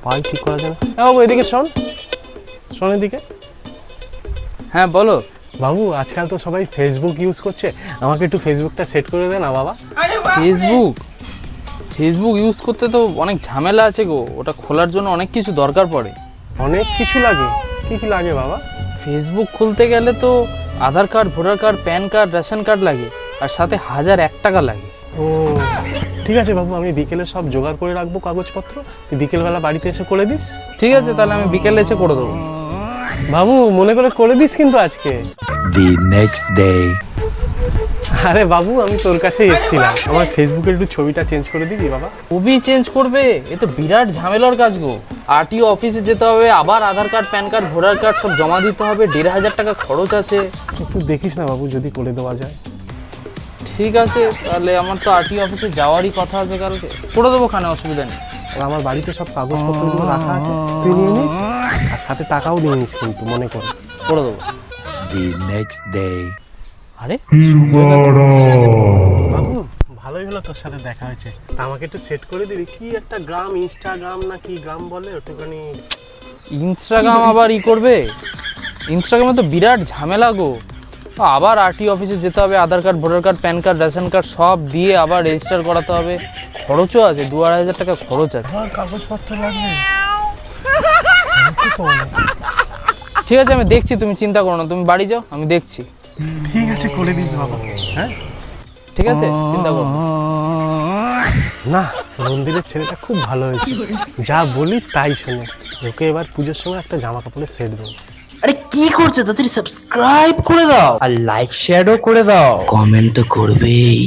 পাই ঠিক করা যায় না। হ্যাঁ বাবু এদিকে শোন এদিকে। হ্যাঁ বলো। বাবু আজকাল তো সবাই ফেসবুক ইউজ করছে, আমাকে একটু ফেসবুকটা সেট করে দে না বাবা। ফেসবুক ইউজ করতে তো অনেক ঝামেলা আছে গো, ওটা খোলার জন্য অনেক কিছু দরকার পড়ে। অনেক কিছু লাগে? কি কি লাগে বাবা? ফেসবুক খুলতে গেলে তো Aadhaar card, voter card, PAN card, ration card লাগে, আর সাথে 1001 টাকা লাগে। ও ঠিক আছে বাবু, আমি বিকেলে সব জোগাড় করে রাখবো কাগজপত্র, তুই বিকেলবেলা বাড়িতে এসে করে দিস। ঠিক আছে, তাহলে আমি বিকেলে এসে করে দেবো। বাবু মনে করে দিস কিন্তু আজকে। The next day. আরে বাবু আমি তোর কাছেই এসেছিলাম, আমার ফেসবুকে একটু ছবিটা চেঞ্জ করে দিবি বাবা। ছবি চেঞ্জ করবে? এ তো বিরাট ঝামেলার কাজ গো। আরটিও অফিসে যেতে হবে, আবার Aadhaar card, PAN card, voter card সব জমা দিতে হবে, 1500 টাকা খরচ আছে। একটু দেখিস না বাবু যদি করে দেওয়া যায়। ঠিক আছে, তাহলে আমার তো আরটিও অফিসে যাওয়ারই কথা আছে কালকে, করে দেবো, খানে অসুবিধা নেই। আর আমার বাড়িতে সব কাগজপত্রগুলো রাখা আছে, তুই নিয়ে নিস, আর সাথে টাকাও দিয়ে নিস কিন্তু মনে করে। করে দেবো। The next day. আরে বাবু ভালোই হলো তোর সাথে দেখা হয়েছে, আমাকে একটু সেট করে দিবি। কি একটা গ্রাম, ইনস্টাগ্রাম না কি গ্রাম বলে ওটুখানি। ইনস্টাগ্রাম আবার করবে? ইনস্টাগ্রামে তো বিরাট ঝামেলা গো, আবার আরটিও অফিসে যেতে হবে, Aadhaar card, voter card, PAN card, ration card সব দিয়ে আবার রেজিস্টার করাতে হবে, খরচও আছে, 2-2,500 টাকা খরচ আছে। কাগজপত্র লাগবে। ঠিক আছে, আমি দেখছি, তুমি চিন্তা করো না, তুমি বাড়ি যাও, আমি দেখছি। ঠিক আছে করে দিস বাবা। হ্যাঁ ঠিক আছে, চিন্তা করো না। না, মন্দিরের ছেলেটা খুব ভালো হয়েছে, যা বলি তাই শোনে। ওকে এবার পুজোর সময় একটা জামা কাপড়ের সেট দেবো। আরে কি করছে, তাড়াতাড়ি সাবস্ক্রাইব করে দাও আর লাইক শেয়ারও করে দাও, কমেন্ট তো করবেই।